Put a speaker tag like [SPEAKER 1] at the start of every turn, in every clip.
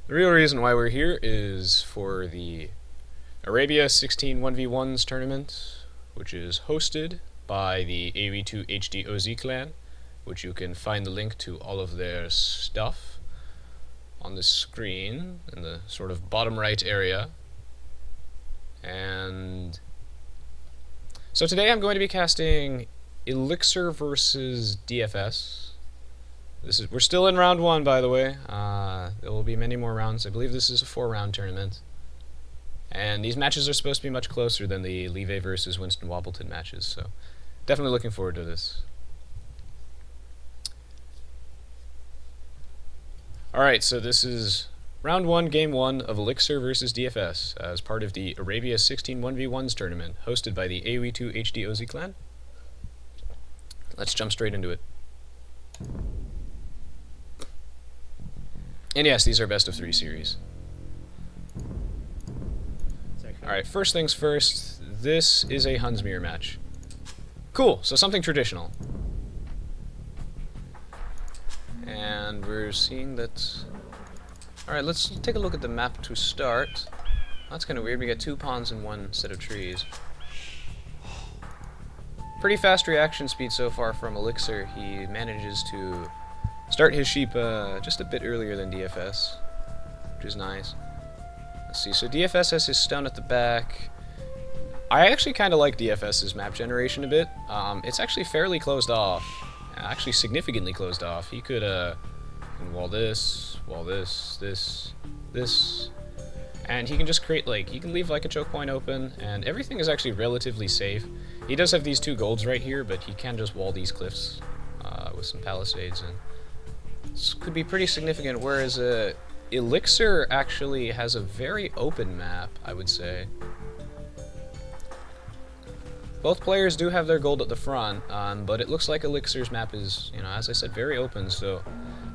[SPEAKER 1] The real reason why we're here is for the Arabia 16 1v1s tournament, which is hosted by the Aoe2 HD OZ Clan, which you can find the link to all of their stuff on the screen in the sort of bottom right area. And so today I'm going to be casting Elixir versus DFS. We're still in round 1, by the way. There will be many more rounds. I believe this is a 4-round tournament. And these matches are supposed to be much closer than the Leve versus Winston Wobbleton matches, so definitely looking forward to this. Alright, so this is round 1, game 1 of Elixir versus DFS as part of the Arabia 16 1v1s tournament hosted by the Aoe2 HD OZ Clan. Let's jump straight into it. And yes, these are best of 3 series. Alright, first things first, this is a Huns Mirror Match. Cool, so something traditional. And we're seeing that... Alright, let's take a look at the map to start. That's kind of weird, we get 2 pawns in one set of trees. Pretty fast reaction speed so far from Elixir. He manages to start his sheep just a bit earlier than DFS, which is nice. Let's see, so DFS has his stone at the back. I actually kind of like DFS's map generation a bit. It's actually fairly closed off, actually significantly closed off. He could wall this, this, and he can just create, like, he can leave like a choke point open, and everything is actually relatively safe. He does have these 2 golds right here, but he can just wall these cliffs with some palisades, and this could be pretty significant, whereas Elixir actually has a very open map, I would say. Both players do have their gold at the front, but it looks like Elixir's map is, you know, as I said, very open, so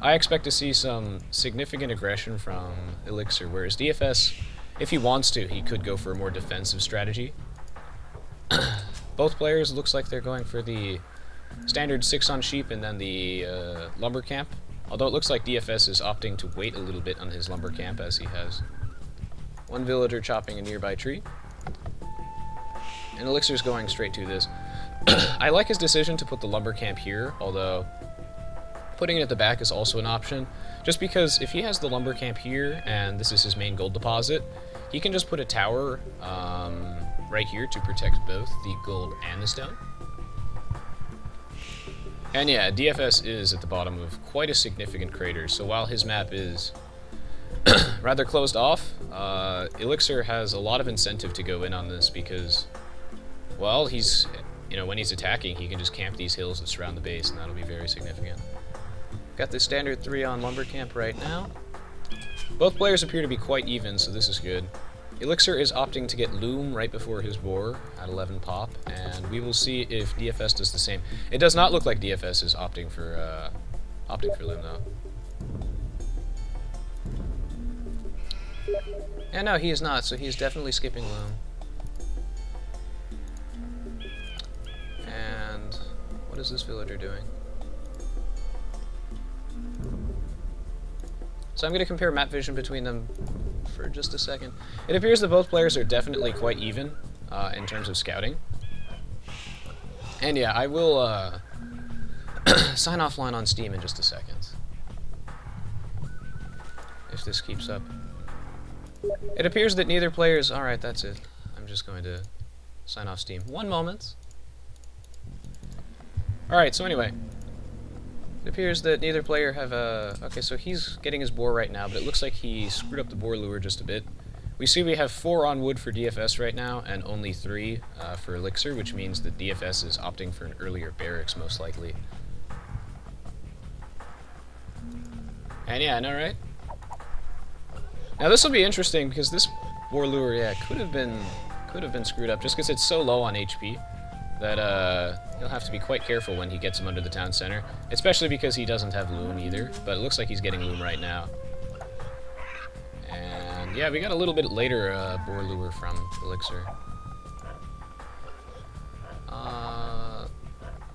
[SPEAKER 1] I expect to see some significant aggression from Elixir, whereas DFS, if he wants to, he could go for a more defensive strategy. Both players looks like they're going for the standard 6 on sheep and then the lumber camp. Although it looks like DFS is opting to wait a little bit on his lumber camp, as he has 1 villager chopping a nearby tree. And Elixir's going straight to this. I like his decision to put the lumber camp here, although putting it at the back is also an option. Just because if he has the lumber camp here, and this is his main gold deposit, he can just put a tower right here to protect both the gold and the stone. And yeah, DFS is at the bottom of quite a significant crater, so while his map is rather closed off, Elixir has a lot of incentive to go in on this because, well, he's, you know, when he's attacking, he can just camp these hills that surround the base, and that'll be very significant. Got the standard 3 on lumber camp right now. Both players appear to be quite even, so this is good. Elixir is opting to get loom right before his boar at 11 pop, and we will see if DFS does the same. It does not look like DFS is opting for loom though. And no, he is not, so he is definitely skipping loom. And what is this villager doing? So I'm going to compare map vision between them for just a second. It appears that both players are definitely quite even in terms of scouting. And yeah, I will sign offline on Steam in just a second, if this keeps up. It appears that neither player is... Alright, that's it. I'm just going to sign off Steam. 1 moment. Alright, so anyway. It appears that neither player have okay, so he's getting his boar right now, but it looks like he screwed up the boar lure just a bit. We see we have 4 on wood for DFS right now, and only 3 for Elixir, which means that DFS is opting for an earlier barracks, most likely. And yeah, I know, right? Now this will be interesting, because this boar lure, yeah, could have been screwed up, just because it's so low on HP. That he'll have to be quite careful when he gets him under the town center, especially because he doesn't have loom either, but it looks like he's getting loom right now. And yeah, we got a little bit later boar lure from Elixir.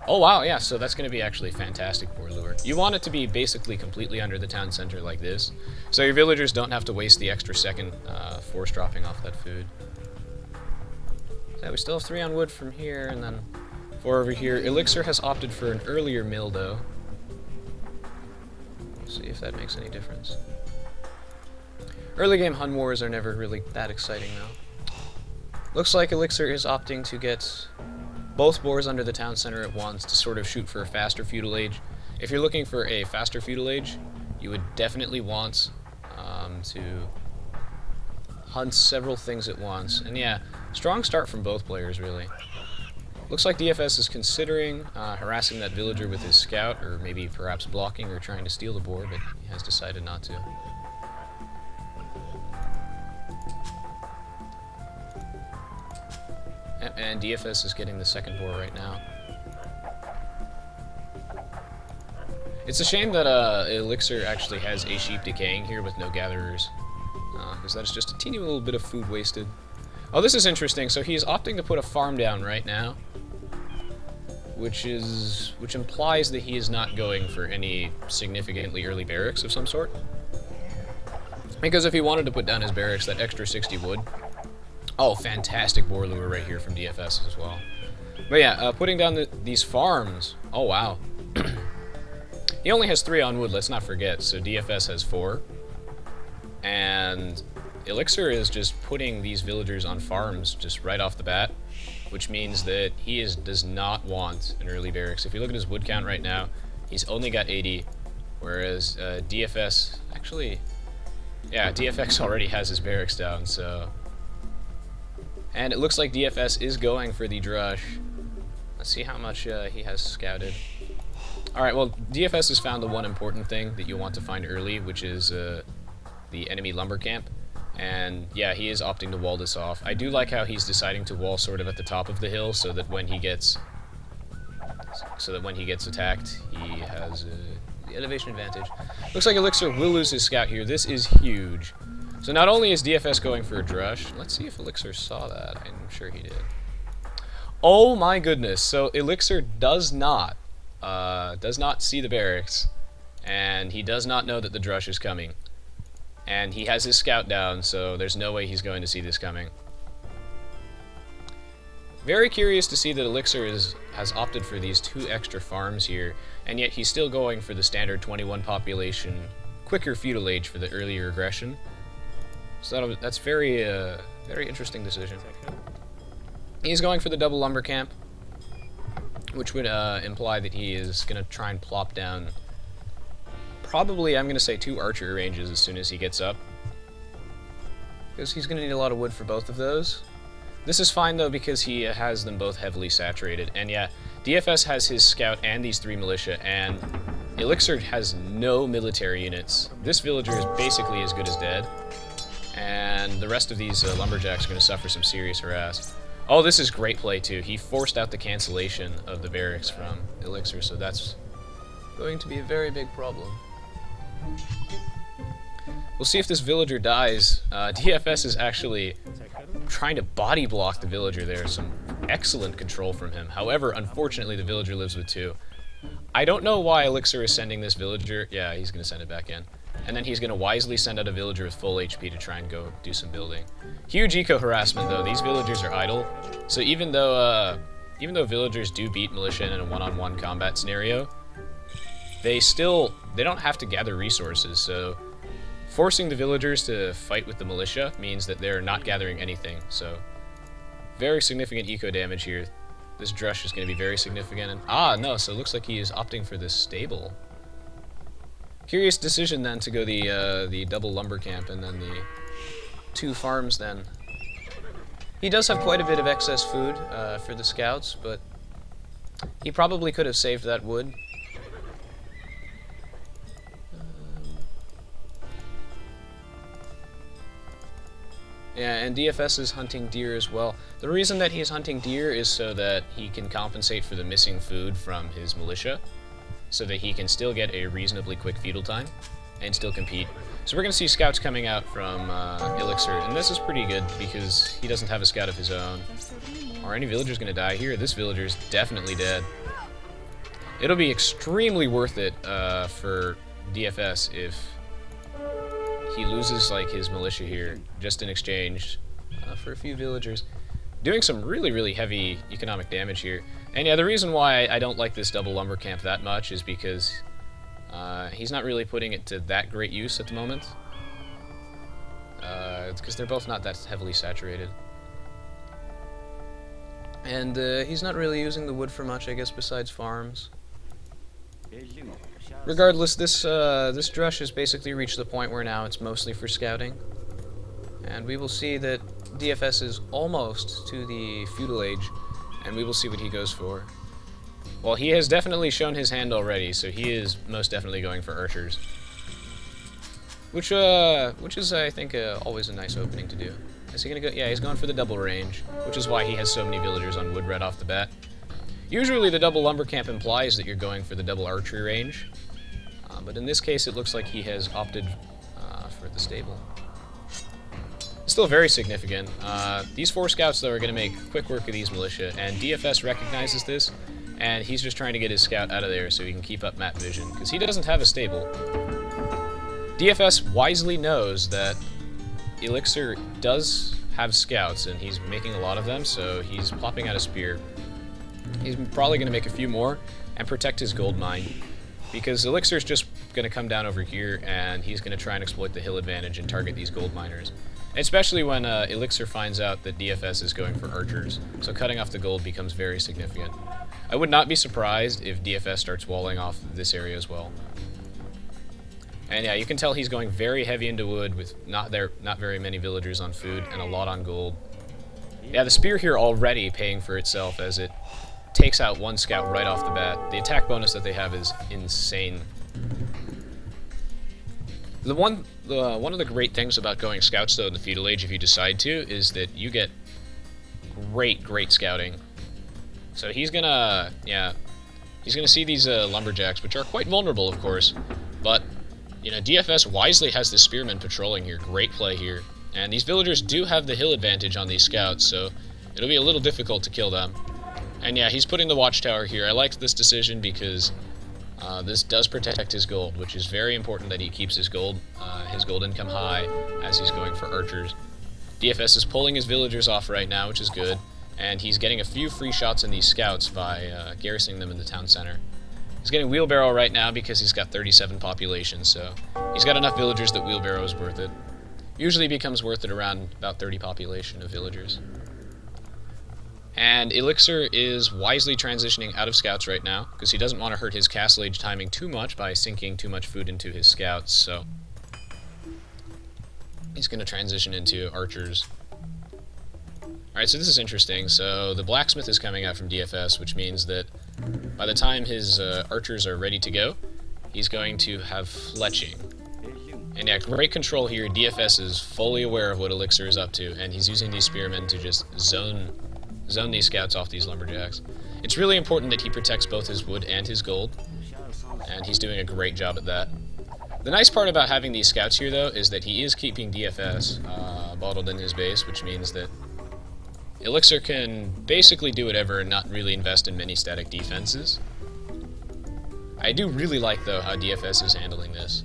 [SPEAKER 1] Oh wow, yeah, so that's going to be actually fantastic boar lure. You want it to be basically completely under the town center like this, so your villagers don't have to waste the extra second force dropping off that food. So we still have 3 on wood from here, and then 4 over here. Elixir has opted for an earlier mill, though. Let's see if that makes any difference. Early game Hun wars are never really that exciting, though. Looks like Elixir is opting to get both boars under the town center at once to sort of shoot for a faster feudal age. If you're looking for a faster feudal age, you would definitely want to hunt several things at once. And yeah, strong start from both players, really. Looks like DFS is considering harassing that villager with his scout, or maybe perhaps blocking or trying to steal the boar, but he has decided not to. And DFS is getting the second boar right now. It's a shame that Elixir actually has a sheep decaying here with no gatherers, because that's just a teeny little bit of food wasted. Oh, this is interesting. So he's opting to put a farm down right now, which implies that he is not going for any significantly early barracks of some sort. Because if he wanted to put down his barracks, that extra 60 wood. Oh, fantastic boar lure right here from DFS as well. But yeah, putting down these farms. Oh, wow. He only has 3 on wood, let's not forget, so DFS has 4. And Elixir is just putting these villagers on farms just right off the bat, which means that he does not want an early barracks. If you look at his wood count right now, he's only got 80, whereas DFS, actually, yeah, DFX already has his barracks down, so... And it looks like DFS is going for the Drush. Let's see how much he has scouted. Alright, well, DFS has found the one important thing that you want to find early, which is the enemy lumber camp. And yeah, he is opting to wall this off. I do like how he's deciding to wall sort of at the top of the hill so that when he gets attacked, he has the elevation advantage. Looks like Elixir will lose his scout here. This is huge. So not only is DFS going for a Drush, let's see if Elixir saw that. I'm sure he did. Oh my goodness, so Elixir does not see the barracks, and he does not know that the Drush is coming. And he has his scout down, so there's no way he's going to see this coming. Very curious to see that Elixir has opted for these 2 extra farms here, and yet he's still going for the standard 21 population, quicker feudal age for the earlier aggression. So that's very interesting decision. He's going for the double lumber camp, which would imply that he is going to try and plop down probably, I'm going to say, 2 archer ranges as soon as he gets up, because he's going to need a lot of wood for both of those. This is fine, though, because he has them both heavily saturated. And yeah, DFS has his scout and these 3 militia, and Elixir has no military units. This villager is basically as good as dead, and the rest of these lumberjacks are going to suffer some serious harass. Oh, this is great play, too. He forced out the cancellation of the barracks from Elixir, so that's going to be a very big problem. We'll see if this villager dies. DFS is actually trying to body block the villager there. Some excellent control from him. However, unfortunately, the villager lives with 2. I don't know why Elixir is sending this villager. Yeah, he's going to send it back in. And then he's going to wisely send out a villager with full HP to try and go do some building. Huge eco harassment, though. These villagers are idle. So even though villagers do beat militia in a one-on-one combat scenario, they don't have to gather resources. So forcing the villagers to fight with the militia means that they're not gathering anything. So very significant eco damage here. This Drush is going to be very significant. And, no, so it looks like he is opting for this stable. Curious decision then to go the double lumber camp and then the 2 farms then. He does have quite a bit of excess food for the scouts, but he probably could have saved that wood. Yeah, and DFS is hunting deer as well. The reason that he's hunting deer is so that he can compensate for the missing food from his militia, so that he can still get a reasonably quick feudal time and still compete. So we're going to see scouts coming out from Elixir, and this is pretty good because he doesn't have a scout of his own. Are any villagers going to die here? This villager is definitely dead. It'll be extremely worth it for DFS if he loses like his militia here, just in exchange for a few villagers. Doing some really heavy economic damage here. And yeah, the reason why I don't like this double lumber camp that much is because he's not really putting it to that great use at the moment. It's because they're both not that heavily saturated. And he's not really using the wood for much, I guess, besides farms. Regardless, this Drush has basically reached the point where now it's mostly for scouting. And we will see that DFS is almost to the Feudal Age, and we will see what he goes for. Well, he has definitely shown his hand already, so he is most definitely going for archers. Which is, I think, always a nice opening to do. Is he gonna go? Yeah, he's going for the double range, which is why he has so many villagers on wood right off the bat. Usually the double lumber camp implies that you're going for the double archery range, but in this case it looks like he has opted for the stable. Still very significant. These 4 scouts, though, are going to make quick work of these militia, and DFS recognizes this, and he's just trying to get his scout out of there so he can keep up map vision, because he doesn't have a stable. DFS wisely knows that Elixir does have scouts, and he's making a lot of them, so he's plopping out a spear. He's probably going to make a few more and protect his gold mine, because Elixir's just going to come down over here, and he's going to try and exploit the hill advantage and target these gold miners. Especially when Elixir finds out that DFS is going for archers, so cutting off the gold becomes very significant. I would not be surprised if DFS starts walling off this area as well. And yeah, you can tell he's going very heavy into wood with not very many villagers on food and a lot on gold. Yeah, the spear here already paying for itself as it takes out 1 scout right off the bat. The attack bonus that they have is insane. One of the great things about going scouts, though, in the Feudal Age, if you decide to, is that you get great scouting. So he's gonna see these lumberjacks, which are quite vulnerable, of course, but you know, DFS wisely has the spearmen patrolling here. Great play here, and these villagers do have the hill advantage on these scouts, so it'll be a little difficult to kill them. And yeah, he's putting the watchtower here. I liked this decision because this does protect his gold, which is very important that he keeps his gold income high as he's going for archers. DFS is pulling his villagers off right now, which is good, and he's getting a few free shots in these scouts by garrisoning them in the town center. He's getting wheelbarrow right now because he's got 37 population, so he's got enough villagers that wheelbarrow is worth it. Usually becomes worth it around about 30 population of villagers. And Elixir is wisely transitioning out of scouts right now, because he doesn't want to hurt his castle age timing too much by sinking too much food into his scouts, so he's going to transition into archers. Alright, so this is interesting. So the blacksmith is coming out from DFS, which means that by the time his archers are ready to go, he's going to have fletching. And yeah, great control here. DFS is fully aware of what Elixir is up to, and he's using these spearmen to just zone these scouts off these lumberjacks. It's really important that he protects both his wood and his gold, and he's doing a great job at that. The nice part about having these scouts here, though, is that he is keeping DFS bottled in his base, which means that Elixir can basically do whatever and not really invest in many static defenses. I do really like, though, how DFS is handling this,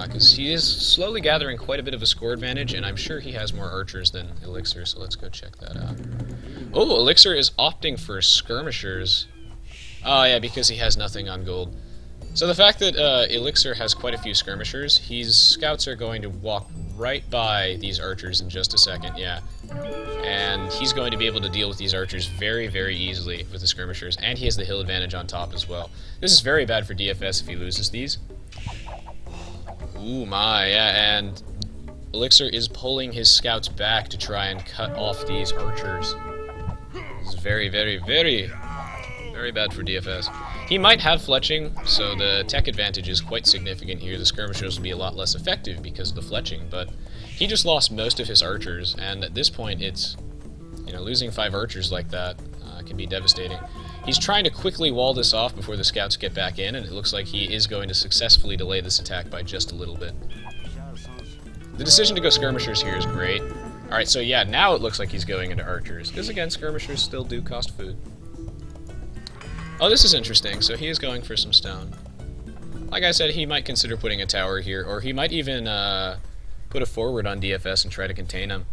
[SPEAKER 1] because he is slowly gathering quite a bit of a score advantage, and I'm sure he has more archers than Elixir, so let's go check that out. Oh, Elixir is opting for skirmishers. Oh yeah, because he has nothing on gold. So the fact that Elixir has quite a few skirmishers, his scouts are going to walk right by these archers in just a second, yeah. And he's going to be able to deal with these archers very easily with the skirmishers, and he has the hill advantage on top as well. This is very bad for DFS if he loses these. Ooh my, yeah, and Elixir is pulling his scouts back to try and cut off these archers. This is very bad for DFS. He might have fletching, so the tech advantage is quite significant here. The skirmishers will be a lot less effective because of the fletching, but he just lost most of his archers, and at this point it's, you know, losing 5 archers like that can be devastating. He's trying to quickly wall this off before the scouts get back in, and it looks like he is going to successfully delay this attack by just a little bit. The decision to go skirmishers here is great. Alright, so yeah, now it looks like he's going into archers, because again, skirmishers still do cost food. Oh, this is interesting. So he is going for some stone. Like I said, he might consider putting a tower here, or he might even put a forward on DFS and try to contain him.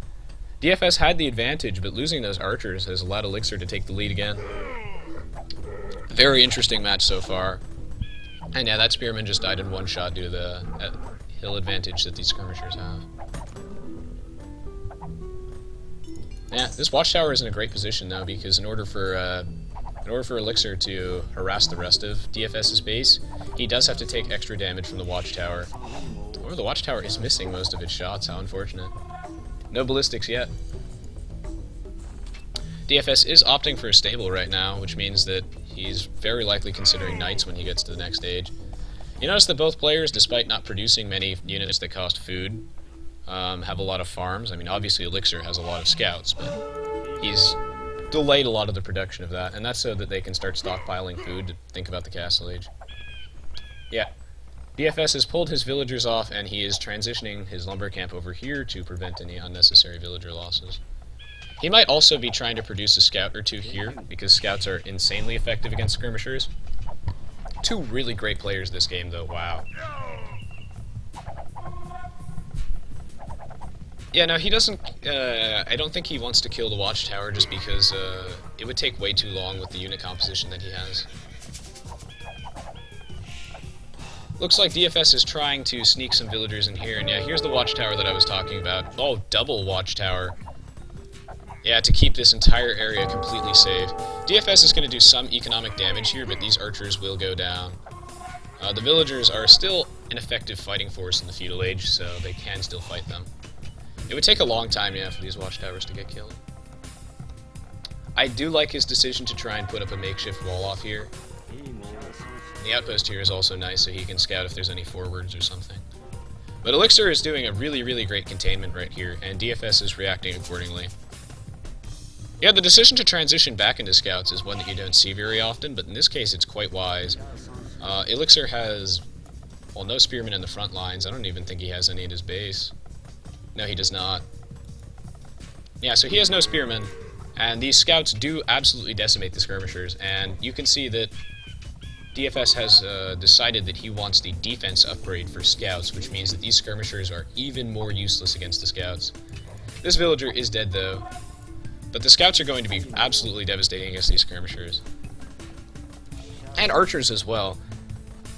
[SPEAKER 1] DFS had the advantage, but losing those archers has allowed Elixir to take the lead again. Very interesting match so far. And yeah, that spearman just died in one shot due to the hill advantage that these skirmishers have. Yeah, this watchtower is in a great position though, because in order for Elixir to harass the rest of DFS's base, he does have to take extra damage from the watchtower. Or the watchtower is missing most of its shots, how unfortunate. No ballistics yet. DFS is opting for a stable right now, which means that he's very likely considering knights when he gets to the next stage. You notice that both players, despite not producing many units that cost food, have a lot of farms. I mean, obviously Elixir has a lot of scouts, but he's delayed a lot of the production of that, and that's so that they can start stockpiling food to think about the Castle Age. Yeah. DFS has pulled his villagers off, and he is transitioning his lumber camp over here to prevent any unnecessary villager losses. He might also be trying to produce a scout or two here, because scouts are insanely effective against skirmishers. Two really great players this game, though. Wow. Yeah, no, he doesn't... I don't think he wants to kill the watchtower just because it would take way too long with the unit composition that he has. Looks like DFS is trying to sneak some villagers in here, and yeah, here's the watchtower that I was talking about. Oh, double watchtower. Yeah, to keep this entire area completely safe. DFS is going to do some economic damage here, but these archers will go down. The villagers are still an effective fighting force in the Feudal Age, so they can still fight them. It would take a long time, yeah, for these watchtowers to get killed. I do like his decision to try and put up a makeshift wall off here. The outpost here is also nice, so he can scout if there's any forwards or something. But Elixir is doing a really, really great containment right here, and DFS is reacting accordingly. Yeah, the decision to transition back into scouts is one that you don't see very often, but in this case it's quite wise. Elixir has, well, no spearmen in the front lines. I don't even think he has any at his base. No, he does not. Yeah, so he has no spearmen, and these scouts do absolutely decimate the skirmishers, and you can see that DFS has decided that he wants the defense upgrade for scouts, which means that these skirmishers are even more useless against the scouts. This villager is dead, though, but the scouts are going to be absolutely devastating against these skirmishers. And archers as well.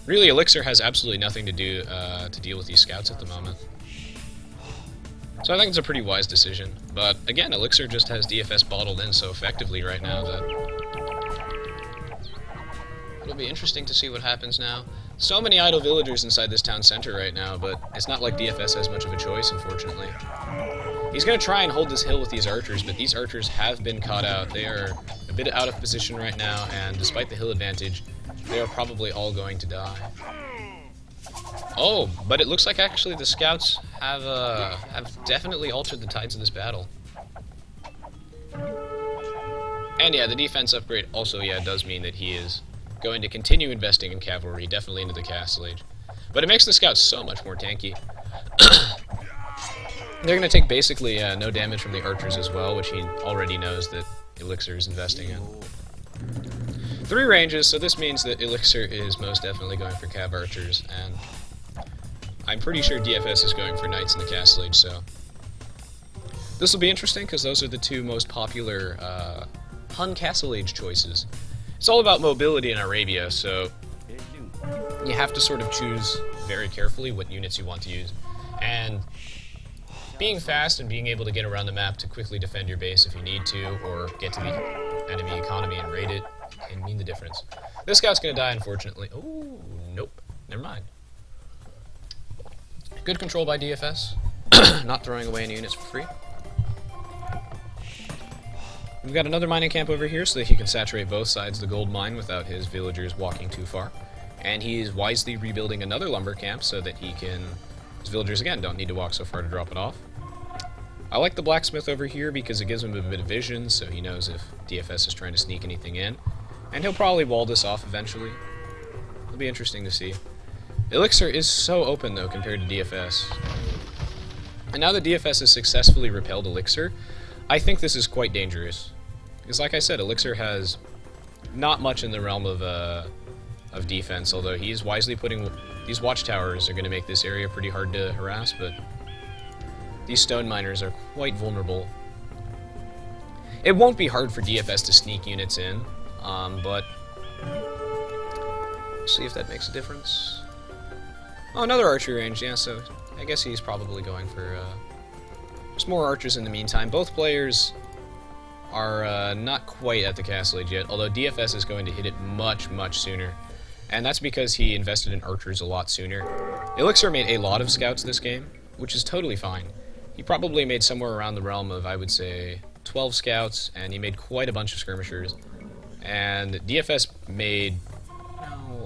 [SPEAKER 1] Really, Elixir has absolutely nothing to do to deal with these scouts at the moment. So I think it's a pretty wise decision. But again, Elixir just has DFS bottled in so effectively right now that it'll be interesting to see what happens now. So many idle villagers inside this town center right now, but it's not like DFS has much of a choice, unfortunately. He's going to try and hold this hill with these archers, but these archers have been caught out. They are a bit out of position right now, and despite the hill advantage, they are probably all going to die. Oh, but it looks like actually the scouts have definitely altered the tides of this battle. And yeah, the defense upgrade also, yeah, does mean that he is going to continue investing in cavalry, definitely into the Castle Age. But it makes the scouts so much more tanky. They're going to take basically no damage from the archers as well, which he already knows that Elixir is investing in. 3 ranges, so this means that Elixir is most definitely going for cav archers, and I'm pretty sure DFS is going for knights in the Castle Age, so this will be interesting because those are the 2 most popular Hun Castle Age choices. It's all about mobility in Arabia, so you have to sort of choose very carefully what units you want to use. And being fast and being able to get around the map to quickly defend your base if you need to, or get to the enemy economy and raid it, can mean the difference. This scout's gonna die, unfortunately. Oh, nope. Never mind. Good control by DFS. Not throwing away any units for free. We've got another mining camp over here so that he can saturate both sides of the gold mine without his villagers walking too far. And he is wisely rebuilding another lumber camp so that his villagers, again, don't need to walk so far to drop it off. I like the blacksmith over here because it gives him a bit of vision, so he knows if DFS is trying to sneak anything in. And he'll probably wall this off eventually. It'll be interesting to see. Elixir is so open, though, compared to DFS. And now that DFS has successfully repelled Elixir, I think this is quite dangerous. Because like I said, Elixir has not much in the realm of defense, although he is wisely putting... These watchtowers are going to make this area pretty hard to harass, but these stone miners are quite vulnerable. It won't be hard for DFS to sneak units in, but... Let's see if that makes a difference. Oh, another archery range, yeah, so I guess he's probably going for some more archers in the meantime. Both players are not quite at the castle age yet, although DFS is going to hit it much, much sooner. And that's because he invested in archers a lot sooner. Elixir made a lot of scouts this game, which is totally fine. He probably made somewhere around the realm of, I would say, 12 scouts, and he made quite a bunch of skirmishers. And DFS made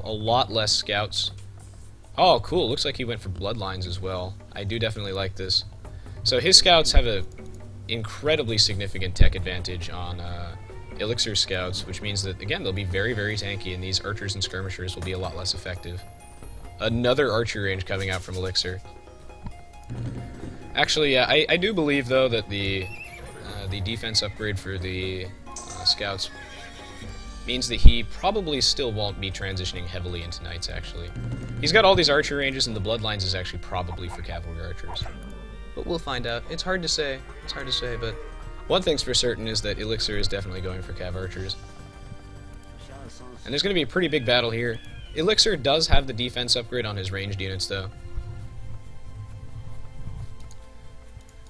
[SPEAKER 1] a lot less scouts. Oh, cool. Looks like he went for bloodlines as well. I do definitely like this. So his scouts have a incredibly significant tech advantage on Elixir scouts, which means that, again, they'll be very, very tanky, and these archers and skirmishers will be a lot less effective. Another archery range coming out from Elixir. Actually, yeah, I do believe, though, that the defense upgrade for the scouts means that he probably still won't be transitioning heavily into knights, actually. He's got all these archer ranges, and the bloodlines is actually probably for cavalry archers. But we'll find out. It's hard to say. It's hard to say, but one thing's for certain is that Elixir is definitely going for cav archers. And there's going to be a pretty big battle here. Elixir does have the defense upgrade on his ranged units, though.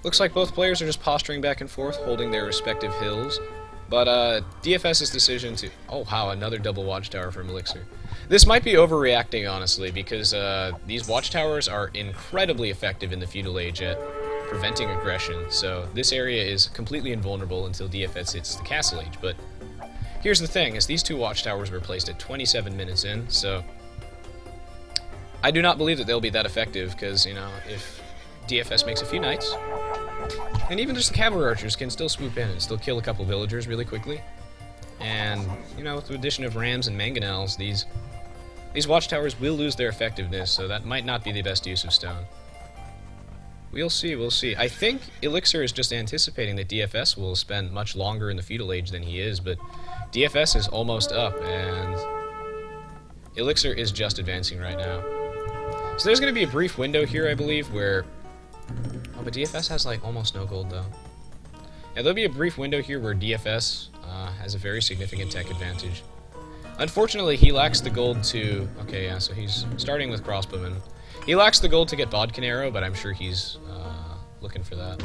[SPEAKER 1] Looks like both players are just posturing back and forth, holding their respective hills. But DFS's decision to... Oh, wow, another double watchtower from Elixir. This might be overreacting, honestly, because these watchtowers are incredibly effective in the Feudal Age at preventing aggression, so this area is completely invulnerable until DFS hits the Castle Age. But here's the thing, is these two watchtowers were placed at 27 minutes in, so I do not believe that they'll be that effective, because, you know, if DFS makes a few knights, and even just the cavalry archers can still swoop in and still kill a couple villagers really quickly. And, you know, with the addition of rams and mangonels, these watchtowers will lose their effectiveness, so that might not be the best use of stone. We'll see, we'll see. I think Elixir is just anticipating that DFS will spend much longer in the Feudal Age than he is, but DFS is almost up, and Elixir is just advancing right now. So there's going to be a brief window here, I believe, where... Oh, but DFS has, like, almost no gold, though. Yeah, there'll be a brief window here where DFS has a very significant tech advantage. Unfortunately, he lacks the gold to... Okay, yeah, so he's starting with crossbowmen. He lacks the gold to get Bodkin Arrow, but I'm sure he's looking for that.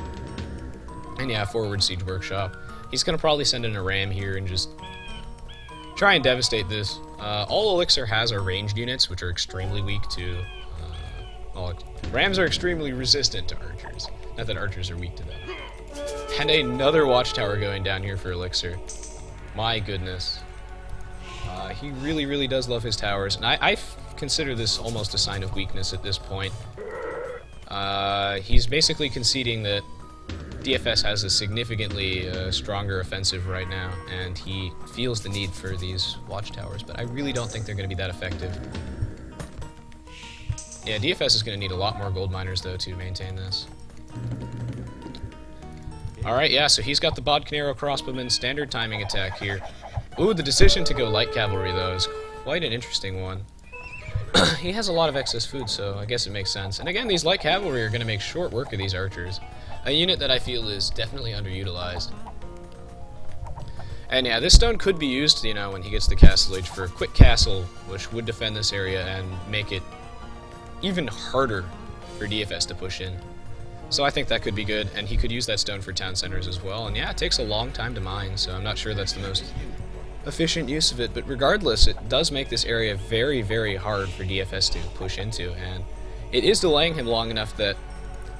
[SPEAKER 1] And yeah, forward siege workshop. He's going to probably send in a ram here and just try and devastate this. All Elixir has are ranged units, which are extremely weak to... well, rams are extremely resistant to archers. Not that archers are weak to them. And another watchtower going down here for Elixir. My goodness. He really, really does love his towers, and I consider this almost a sign of weakness at this point. He's basically conceding that DFS has a significantly stronger offensive right now, and he feels the need for these watchtowers, but I really don't think they're going to be that effective. Yeah, DFS is going to need a lot more gold miners, though, to maintain this. Alright, yeah, so he's got the Bodkin Arrow crossbowman standard timing attack here. Ooh, the decision to go light cavalry, though, is quite an interesting one. He has a lot of excess food, so I guess it makes sense. And again, these light cavalry are going to make short work of these archers. A unit that I feel is definitely underutilized. And yeah, this stone could be used, you know, when he gets the Castle Age for a quick castle, which would defend this area and make it even harder for DFS to push in. So I think that could be good, and he could use that stone for town centers as well. And yeah, it takes a long time to mine, so I'm not sure that's the most efficient use of it, but regardless, it does make this area very, very hard for DFS to push into, and it is delaying him long enough that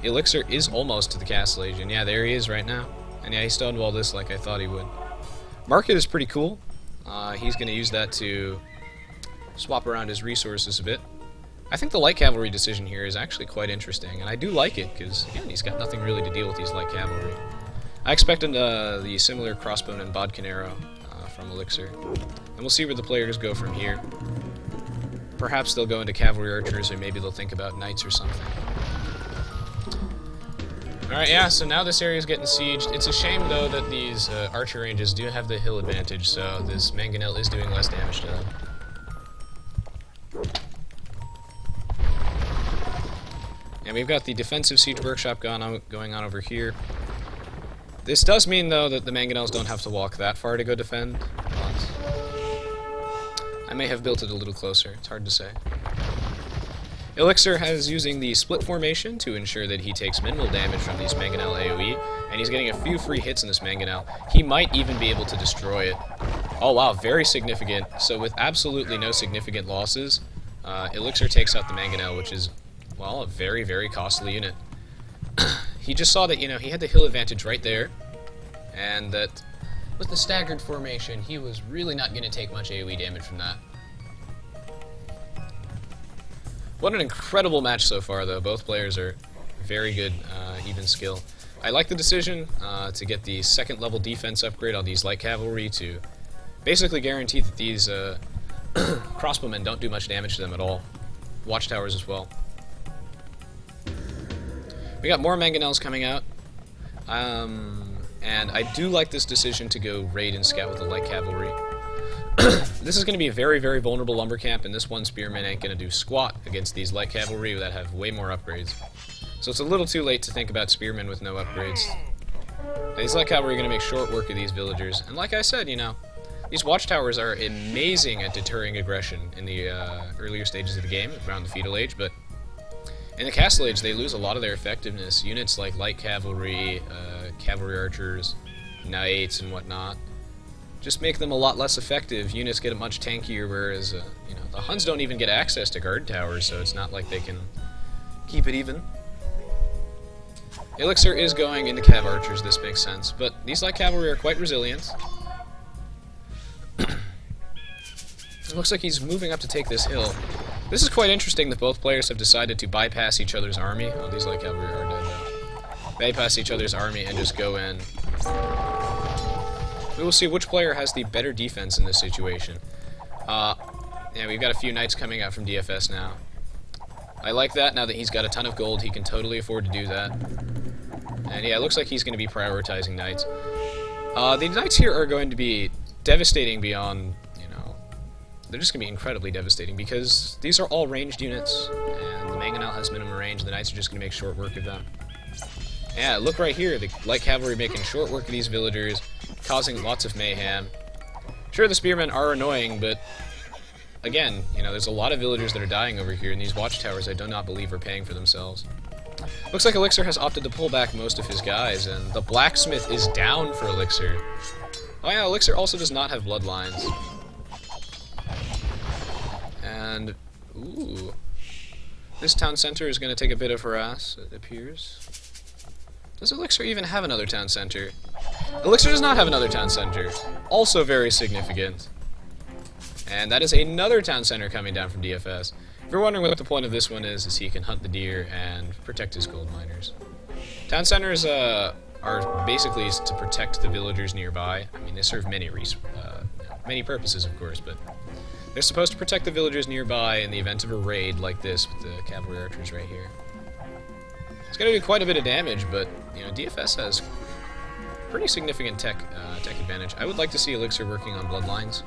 [SPEAKER 1] Elixir is almost to the Castle Age, and yeah, there he is right now. And yeah, he stonewalled this like I thought he would. Market is pretty cool. He's going to use that to swap around his resources a bit. I think the light cavalry decision here is actually quite interesting, and I do like it, because, again, he's got nothing really to deal with these light cavalry. I expected the similar crossbow and Bodkin Arrow from Elixir, and we'll see where the players go from here. Perhaps they'll go into cavalry archers, or maybe they'll think about knights or something. Alright, yeah, so now this area is getting sieged. It's a shame, though, that these archer ranges do have the hill advantage, so this mangonel is doing less damage to them. And we've got the defensive siege workshop going on over here. This does mean, though, that the mangonels don't have to walk that far to go defend. But I may have built it a little closer. It's hard to say. Elixir is using the split formation to ensure that he takes minimal damage from these mangonel AoE, and he's getting a few free hits in this mangonel. He might even be able to destroy it. Oh wow, very significant. So with absolutely no significant losses, Elixir takes out the mangonel, which is, well, a very, very costly unit. He just saw that, you know, he had the hill advantage right there, and that with the staggered formation, he was really not going to take much AoE damage from that. What an incredible match so far, though. Both players are very good, even skill. I like the decision to get the second level defense upgrade on these light cavalry to basically guarantee that these crossbowmen don't do much damage to them at all. Watchtowers as well. We got more mangonels coming out, and I do like this decision to go raid and scout with the light cavalry. This is going to be a very, very vulnerable lumber camp, and this one spearman ain't going to do squat against these light cavalry that have way more upgrades. So it's a little too late to think about spearmen with no upgrades. These light cavalry are going to make short work of these villagers, and like I said, you know, these watchtowers are amazing at deterring aggression in the earlier stages of the game, around the Feudal Age, but in the Castle Age, they lose a lot of their effectiveness. Units like light cavalry, cavalry archers, knights, and whatnot just make them a lot less effective. Units get much tankier, whereas you know, the Huns don't even get access to guard towers, so it's not like they can keep it even. Elixir is going into cav archers, this makes sense, but these light cavalry are quite resilient. It looks like he's moving up to take this hill. This is quite interesting that both players have decided to bypass each other's army. Oh, these light cavalry are dead now. Bypass each other's army and just go in. We will see which player has the better defense in this situation. Yeah, we've got a few knights coming out from DFS now. I like that. Now that he's got a ton of gold, he can totally afford to do that. And yeah, it looks like he's going to be prioritizing knights. The knights here are going to be devastating beyond, you know, they're just going to be incredibly devastating because these are all ranged units, and the mangonel has minimum range, and the knights are just going to make short work of them. Yeah, look right here, the light cavalry making short work of these villagers, causing lots of mayhem. Sure, the spearmen are annoying, but again, you know, there's a lot of villagers that are dying over here, and these watchtowers I do not believe are paying for themselves. Looks like Elixir has opted to pull back most of his guys, and the blacksmith is down for Elixir. Oh yeah, Elixir also does not have bloodlines. And, ooh, this town center is going to take a bit of harass, it appears. Does Elixir even have another town center? Elixir does not have another town center. Also very significant. And that is another town center coming down from DFS. If you're wondering what the point of this one is he can hunt the deer and protect his gold miners. Town centers are basically to protect the villagers nearby. I mean, they serve many purposes, of course, but they're supposed to protect the villagers nearby in the event of a raid like this with the cavalry archers right here. It's going to do quite a bit of damage, but you know, DFS has pretty significant tech advantage. I would like to see Elixir working on bloodlines,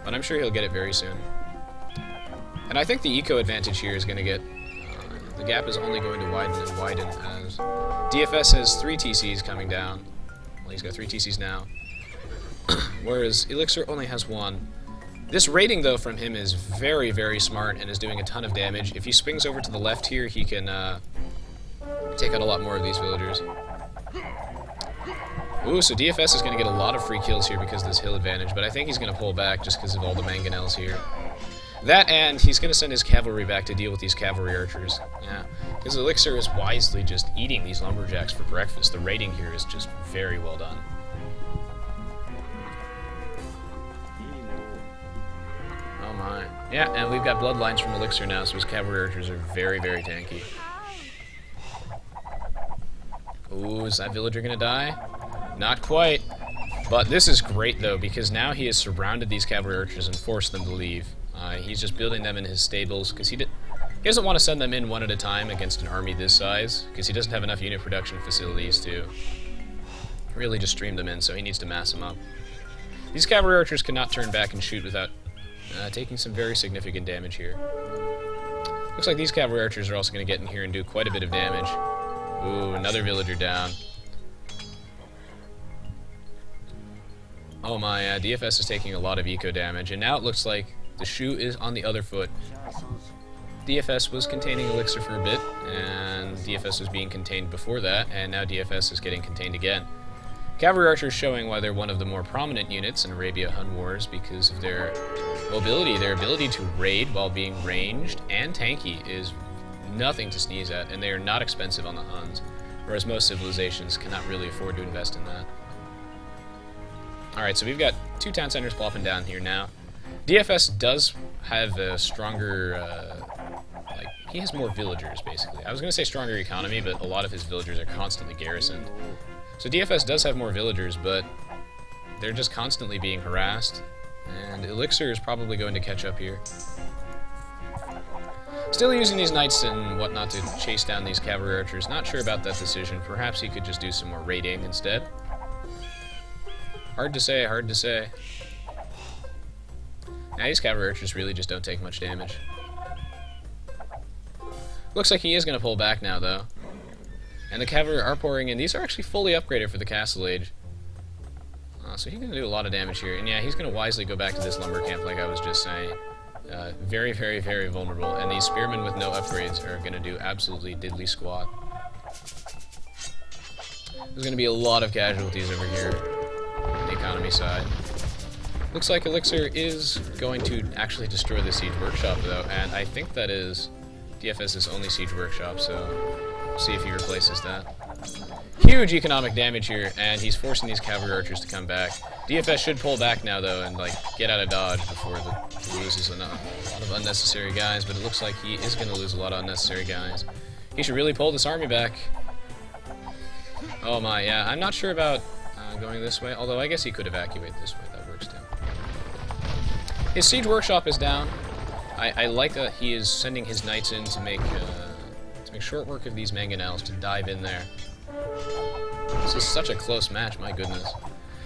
[SPEAKER 1] but I'm sure he'll get it very soon. And I think the eco advantage here is going to get, the gap is only going to widen and widen as DFS has 3 TCs coming down. Well, he's got 3 TCs now, whereas Elixir only has 1. This raiding, though, from him is very, very smart and is doing a ton of damage. If he swings over to the left here, he can take out a lot more of these villagers. Ooh, so DFS is going to get a lot of free kills here because of this hill advantage, but I think he's going to pull back just because of all the mangonels here. That, and he's going to send his cavalry back to deal with these cavalry archers. Yeah, because Elixir is wisely just eating these lumberjacks for breakfast. The raiding here is just very well done. Oh my. Yeah, and we've got bloodlines from Elixir now, so his cavalry archers are very, very tanky. Ooh, is that villager going to die? Not quite. But this is great, though, because now he has surrounded these cavalry archers and forced them to leave. He's just building them in his stables, because he He doesn't want to send them in one at a time against an army this size, because he doesn't have enough unit production facilities to really just stream them in, so he needs to mass them up. These cavalry archers cannot turn back and shoot without taking some very significant damage here. Looks like these cavalry archers are also going to get in here and do quite a bit of damage. Ooh, another villager down. Oh my, DFS is taking a lot of eco damage, and now it looks like the shoe is on the other foot. DFS was containing Elixir for a bit, and DFS was being contained before that, and now DFS is getting contained again. Cavalry archers showing why they're one of the more prominent units in Arabia Hun Wars because of their mobility. Their ability to raid while being ranged and tanky is nothing to sneeze at, and they are not expensive on the Huns, whereas most civilizations cannot really afford to invest in that. Alright, so we've got 2 town centers plopping down here now. DFS does have a stronger, he has more villagers, basically. I was going to say stronger economy, but a lot of his villagers are constantly garrisoned. So DFS does have more villagers, but they're just constantly being harassed, and Elixir is probably going to catch up here. Still using these knights and whatnot to chase down these cavalry archers. Not sure about that decision. Perhaps he could just do some more raiding instead. Hard to say, hard to say. Now these cavalry archers really just don't take much damage. Looks like he is going to pull back now, though. And the cavalry are pouring in. These are actually fully upgraded for the Castle Age. So he's going to do a lot of damage here. And yeah, he's going to wisely go back to this lumber camp like I was just saying. Very, very, very vulnerable. And these spearmen with no upgrades are going to do absolutely diddly squat. There's going to be a lot of casualties over here on the economy side. Looks like Elixir is going to actually destroy the Siege Workshop, though. And I think that is DFS's only Siege Workshop, so see if he replaces that. Huge economic damage here, and he's forcing these cavalry archers to come back. DFS should pull back now, though, and get out of dodge before he loses a lot of unnecessary guys, but it looks like he is going to lose a lot of unnecessary guys. He should really pull this army back. Oh my, yeah, I'm not sure about going this way, although I guess he could evacuate this way. That works, too. His Siege Workshop is down. I like that he is sending his knights in to make short work of these mangonels, to dive in there. This is such a close match, my goodness.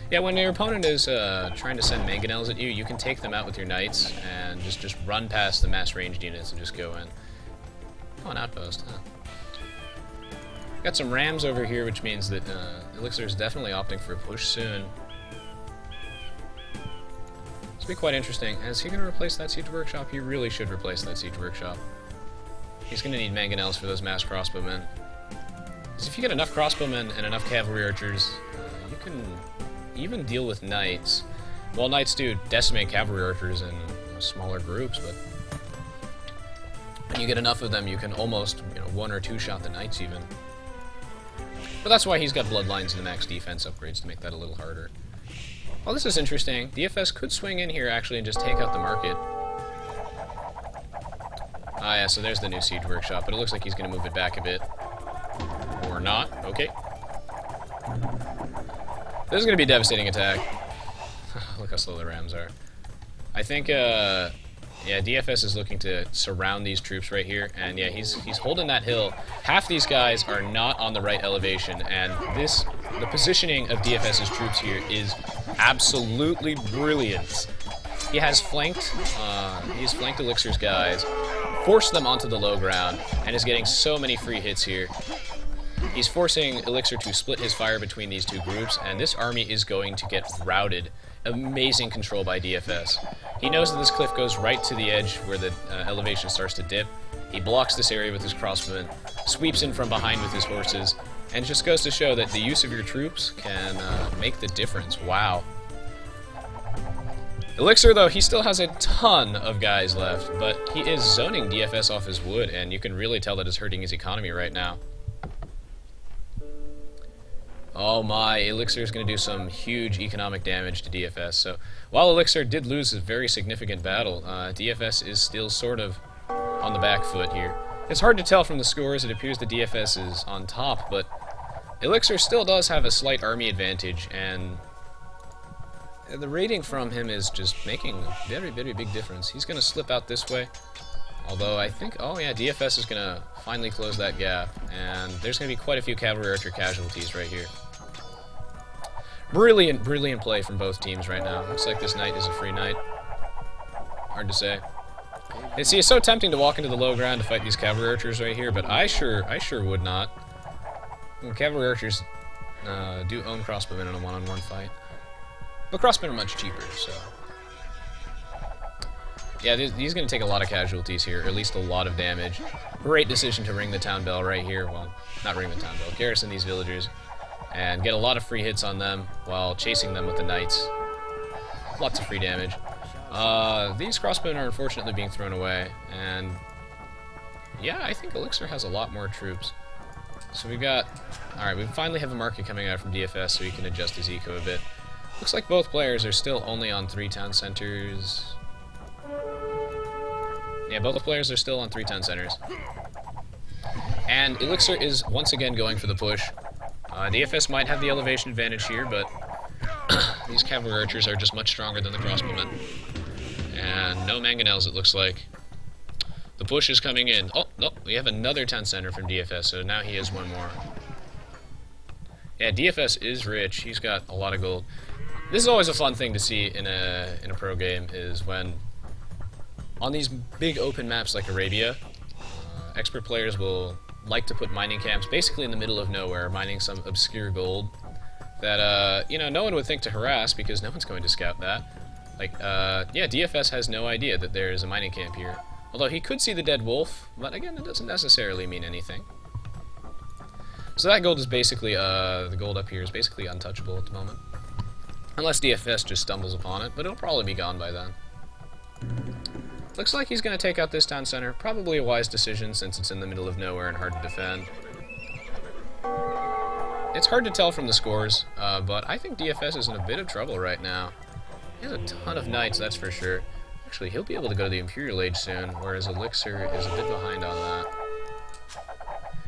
[SPEAKER 1] Yeah, when your opponent is trying to send mangonels at you, you can take them out with your knights and just run past the mass ranged units and just go in. Oh, an outpost, huh? Got some rams over here, which means that Elixir is definitely opting for a push soon. This will be quite interesting. Is he going to replace that Siege Workshop? He really should replace that Siege Workshop. He's going to need mangonels for those mass crossbowmen. Because if you get enough crossbowmen and enough cavalry archers, you can even deal with knights. Well, knights do decimate cavalry archers in smaller groups, but when you get enough of them, you can almost, 1 or 2 shot the knights even. But that's why he's got bloodlines and the max defense upgrades to make that a little harder. Well, this is interesting. DFS could swing in here actually and just take out the market. Ah, yeah, so there's the new Siege Workshop, but it looks like he's going to move it back a bit. Or not. Okay. This is going to be a devastating attack. Look how slow the rams are. I think, yeah, DFS is looking to surround these troops right here, and yeah, he's holding that hill. Half these guys are not on the right elevation, and the positioning of DFS's troops here is absolutely brilliant. He has flanked Elixir's guys, forced them onto the low ground, and is getting so many free hits here. He's forcing Elixir to split his fire between these two groups, and this army is going to get routed. Amazing control by DFS. He knows that this cliff goes right to the edge where the elevation starts to dip. He blocks this area with his crossbowmen, sweeps in from behind with his horses, and it just goes to show that the use of your troops can make the difference. Wow. Elixir, though, he still has a ton of guys left, but he is zoning DFS off his wood, and you can really tell that it's hurting his economy right now. Oh my, Elixir is going to do some huge economic damage to DFS. So while Elixir did lose a very significant battle, DFS is still sort of on the back foot here. It's hard to tell from the scores. It appears that DFS is on top, but Elixir still does have a slight army advantage, and the rating from him is just making a very, very big difference. He's going to slip out this way. Although I think, oh yeah, DFS is going to finally close that gap, and there's going to be quite a few cavalry archer casualties right here. Brilliant, brilliant play from both teams right now. Looks like this knight is a free knight. Hard to say. And see, it's so tempting to walk into the low ground to fight these cavalry archers right here, but I sure would not. Well, cavalry archers do own crossbowmen in a one-on-one fight. But crossbowmen are much cheaper, so... Yeah, he's going to take a lot of casualties here, or at least a lot of damage. Great decision to ring the town bell right here. Well, not ring the town bell. Garrison these villagers and get a lot of free hits on them while chasing them with the knights. Lots of free damage. These crossbowmen are unfortunately being thrown away, and yeah, I think Elixir has a lot more troops. So we've got... Alright, we finally have a market coming out from DFS so he can adjust his eco a bit. Looks like both players are still only on 3 town centers. Yeah, both players are still on 3 town centers. And Elixir is once again going for the push. DFS might have the elevation advantage here, but these cavalry archers are just much stronger than the crossbowmen. And no mangonels, it looks like. The push is coming in. Oh, no, we have another town center from DFS, so now he has one more. Yeah, DFS is rich. He's got a lot of gold. This is always a fun thing to see in a pro game, is when on these big open maps like Arabia, expert players will like to put mining camps basically in the middle of nowhere, mining some obscure gold that, you know, no one would think to harass because no one's going to scout that. Like, yeah, DFS has no idea that there is a mining camp here. Although he could see the dead wolf, but again, it doesn't necessarily mean anything. So that gold is basically, the gold up here is basically untouchable at the moment. Unless DFS just stumbles upon it, but it'll probably be gone by then. Looks like he's going to take out this town center. Probably a wise decision since it's in the middle of nowhere and hard to defend. It's hard to tell from the scores, but I think DFS is in a bit of trouble right now. He has a ton of knights, that's for sure. Actually, he'll be able to go to the Imperial Age soon, whereas Elixir is a bit behind on that.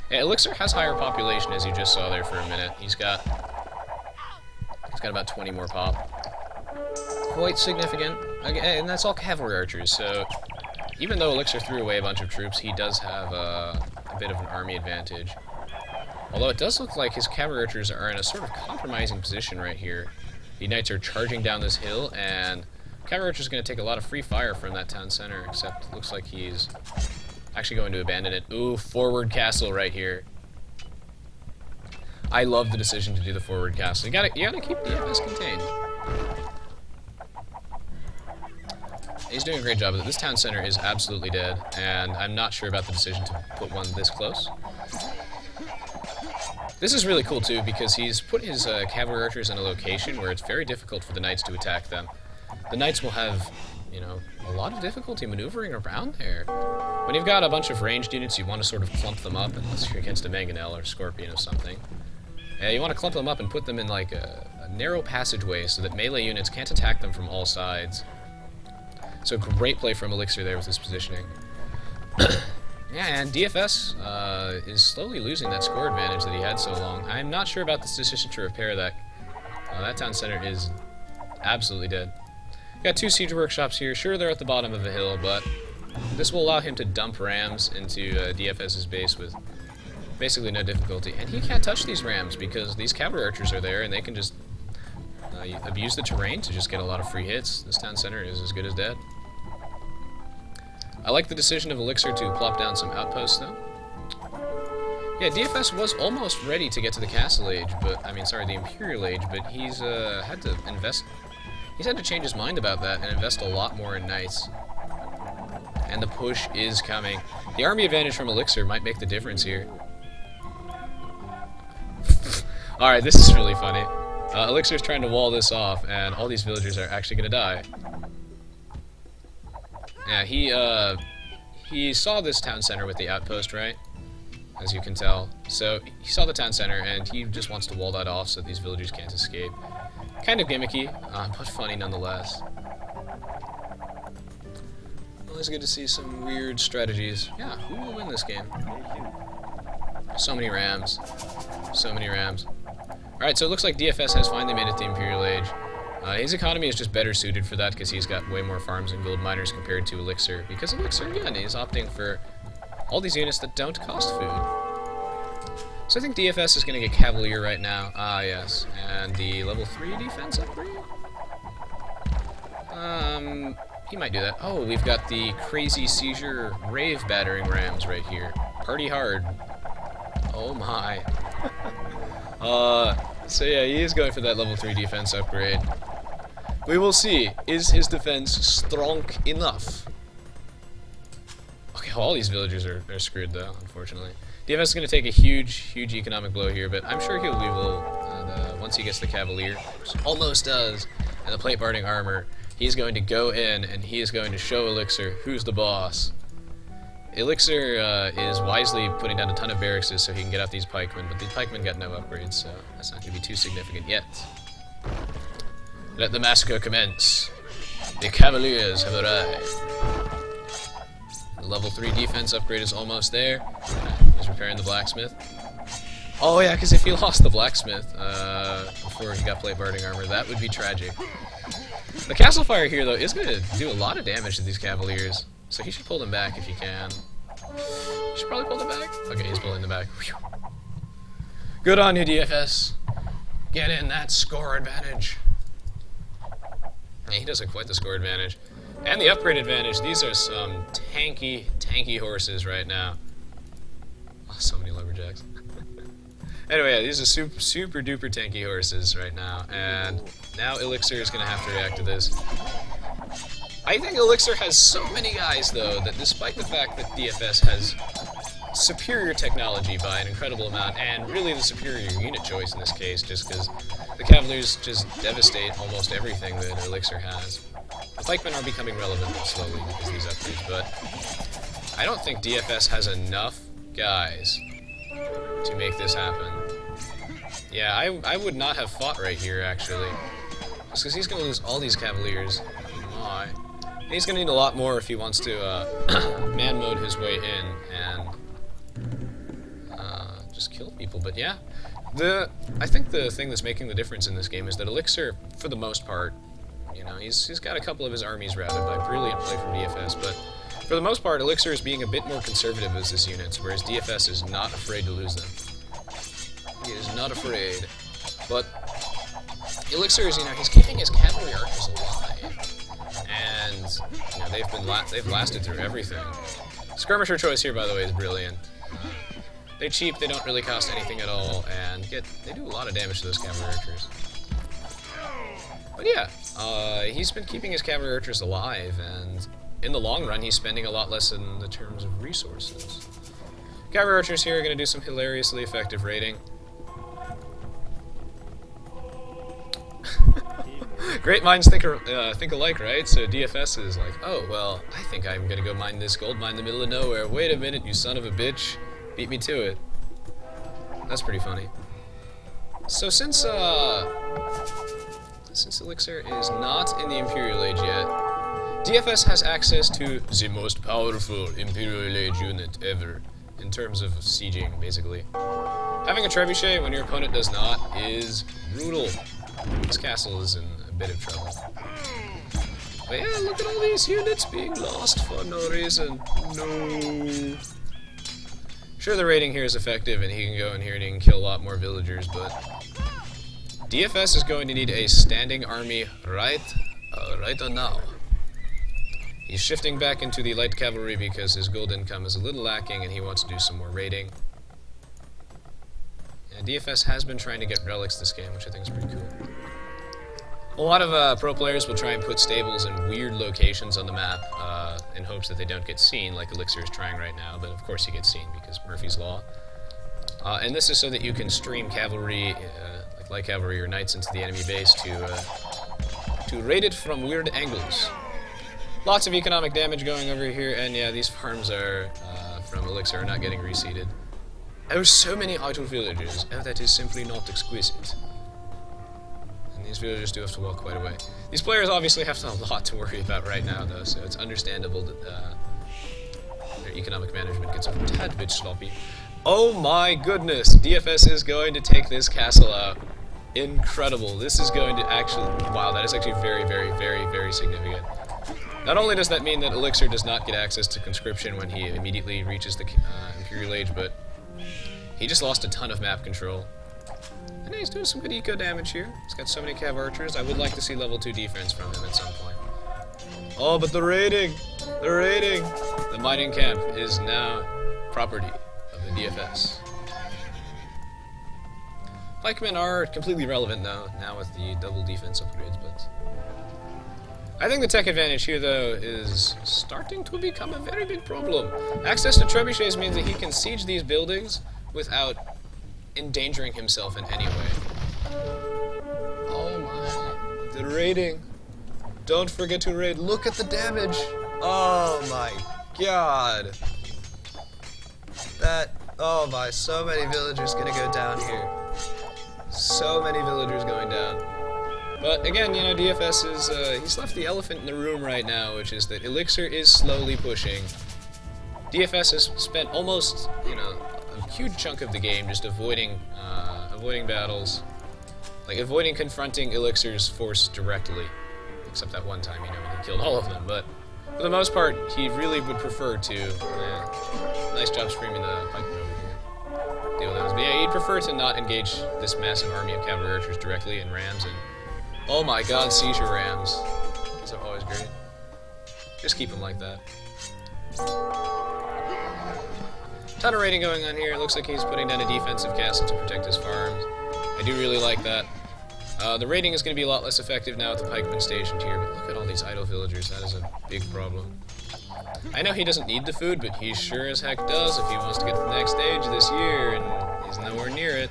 [SPEAKER 1] Yeah, Elixir has higher population, as you just saw there for a minute. He's got about 20 more pop. Quite significant. And that's all cavalry archers, so even though Elixir threw away a bunch of troops, he does have a bit of an army advantage. Although it does look like his cavalry archers are in a sort of compromising position right here. The knights are charging down this hill, and cavalry archer is going to take a lot of free fire from that town center, except it looks like he's actually going to abandon it. Ooh, forward castle right here. I love the decision to do the forward castle. You gotta keep DFS contained. He's doing a great job of it. This town center is absolutely dead, and I'm not sure about the decision to put one this close. This is really cool too, because he's put his cavalry archers in a location where it's very difficult for the knights to attack them. The knights will have, you know, a lot of difficulty maneuvering around there. When you've got a bunch of ranged units, you want to sort of clump them up, unless you're against a mangonel or scorpion or something. You want to clump them up and put them in like a narrow passageway so that melee units can't attack them from all sides. So great play from Elixir there with his positioning. Yeah, and DFS is slowly losing that score advantage that he had so long. I'm not sure about this decision to repair that. That town center is absolutely dead. Got 2 siege workshops here. Sure, they're at the bottom of a hill, but this will allow him to dump rams into DFS's base with basically no difficulty. And he can't touch these rams because these cavalry archers are there and they can just abuse the terrain to just get a lot of free hits. This town center is as good as dead. I like the decision of Elixir to plop down some outposts, though. Yeah, DFS was almost ready to get to the Castle Age, but, I mean, sorry, the Imperial Age, but he's had to invest... He's had to change his mind about that and invest a lot more in knights. And the push is coming. The army advantage from Elixir might make the difference here. Alright, this is really funny. Elixir's trying to wall this off, and all these villagers are actually going to die. Yeah, he saw this town center with the outpost, right? As you can tell. So, he saw the town center, and he just wants to wall that off so these villagers can't escape. Kind of gimmicky, but funny nonetheless. Always good to see some weird strategies. Yeah, who will win this game? So many rams. So many rams. Alright, so it looks like DFS has finally made it to the Imperial Age. His economy is just better suited for that because he's got way more farms and gold miners compared to Elixir. Because Elixir, again, is opting for all these units that don't cost food. So I think DFS is going to get Cavalier right now. Ah, yes. And the level 3 defense upgrade? He might do that. Oh, we've got the Crazy Seizure Rave Battering Rams right here. Party hard. Oh my. So yeah, he is going for that level 3 defense upgrade. We will see. Is his defense strong enough? Okay, well, all these villagers are screwed though, unfortunately. DFS is going to take a huge economic blow here, but I'm sure he'll be able, once he gets the Cavalier, which almost does, and the plate barding armor, he's going to go in and he is going to show Elixir who's the boss. Elixir is wisely putting down a ton of barracks so he can get out these pikemen, but the pikemen got no upgrades, so that's not going to be too significant yet. Let the massacre commence. The Cavaliers have arrived. The level 3 defense upgrade is almost there. He's repairing the blacksmith. Oh yeah, because if he lost the blacksmith before he got plate barding armor, that would be tragic. The castle fire here, though, is going to do a lot of damage to these Cavaliers. So he should pull them back if he can. He should probably pull them back. Okay, he's pulling them back. Whew. Good on you, DFS. Get in that score advantage. Yeah, he does have quite the score advantage. And the upgrade advantage. These are some tanky horses right now. Oh, so many lumberjacks. Anyway, yeah, these are super duper tanky horses right now. And now Elixir is going to have to react to this. I think Elixir has so many guys, though, that despite the fact that DFS has superior technology by an incredible amount, and really the superior unit choice in this case, just because the Cavaliers just devastate almost everything that Elixir has. The pikemen are becoming relevant slowly because of these upgrades, but I don't think DFS has enough guys to make this happen. Yeah, I would not have fought right here, actually. Just because he's going to lose all these Cavaliers. My. And he's going to need a lot more if he wants to man mode his way in and just kill people. But yeah, I think the thing that's making the difference in this game is that Elixir, for the most part, you know, he's got a couple of his armies routed by brilliant play from DFS, but for the most part, Elixir is being a bit more conservative as his units, whereas DFS is not afraid to lose them. He is not afraid. But Elixir is, you know, he's keeping his cavalry archers alive. And, you know, they've lasted through everything. Skirmisher choice here, by the way, is brilliant. They're cheap, they don't really cost anything at all, and they do a lot of damage to those cavalry archers. But yeah, he's been keeping his cavalry archers alive, and in the long run, he's spending a lot less in the terms of resources. Cavalry archers here are going to do some hilariously effective raiding. Great minds think alike, right? So DFS is like, oh, well, I think I'm going to go mine this gold mine in the middle of nowhere. Wait a minute, you son of a bitch. Beat me to it. That's pretty funny. So since Elixir is not in the Imperial Age yet, DFS has access to the most powerful Imperial Age unit ever, in terms of sieging, basically. Having a trebuchet when your opponent does not is brutal. This castle is in a bit of trouble. But yeah, look at all these units being lost for no reason. No. Sure, the raiding here is effective, and he can go in here and he can kill a lot more villagers, but DFS is going to need a standing army right now. He's shifting back into the light cavalry because his gold income is a little lacking, and he wants to do some more raiding. And DFS has been trying to get relics this game, which I think is pretty cool. A lot of pro players will try and put stables in weird locations on the map in hopes that they don't get seen, like Elixir is trying right now, but of course he gets seen because Murphy's Law. And this is so that you can stream cavalry, like light cavalry or knights into the enemy base to raid it from weird angles. Lots of economic damage going over here, and yeah, these farms are from Elixir are not getting reseeded. Oh, so many idle villagers. Oh, that is simply not exquisite. And these villagers do have to walk quite a way. These players obviously have a lot to worry about right now, though, so it's understandable that their economic management gets a tad bit sloppy. Oh my goodness! DFS is going to take this castle out. Incredible. This is going to actually... Wow, that is actually very, very, very, very significant. Not only does that mean that Elixir does not get access to conscription when he immediately reaches the Imperial Age, but he just lost a ton of map control. And he's doing some good eco damage here. He's got so many cav archers. I would like to see level 2 defense from him at some point. Oh, but the raiding! The raiding! The mining camp is now property of the DFS. Pikemen are completely relevant though, now with the double defense upgrades, but... I think the tech advantage here, though, is starting to become a very big problem. Access to trebuchets means that he can siege these buildings without endangering himself in any way. Oh my. The raiding. Don't forget to raid. Look at the damage. Oh my god. That, oh my, so many villagers gonna go down here. So many villagers going down. But again, you know, DFS is, he's left the elephant in the room right now, which is that Elixir is slowly pushing. DFS has spent almost, you know, a huge chunk of the game just avoiding battles. Like, avoiding confronting Elixir's force directly. Except that one time, you know, when he killed all of them. But for the most part, he really would prefer to, nice job screaming the pikemen over here. Deal with those. But yeah, he'd prefer to not engage this massive army of cavalry archers directly and rams and... Oh my god, seizure rams. These are always great. Just keep them like that. Ton of raiding going on here. It looks like he's putting down a defensive castle to protect his farms. I do really like that. The raiding is going to be a lot less effective now with the pikemen stationed here, but look at all these idle villagers. That is a big problem. I know he doesn't need the food, but he sure as heck does if he wants to get to the next stage this year, and he's nowhere near it.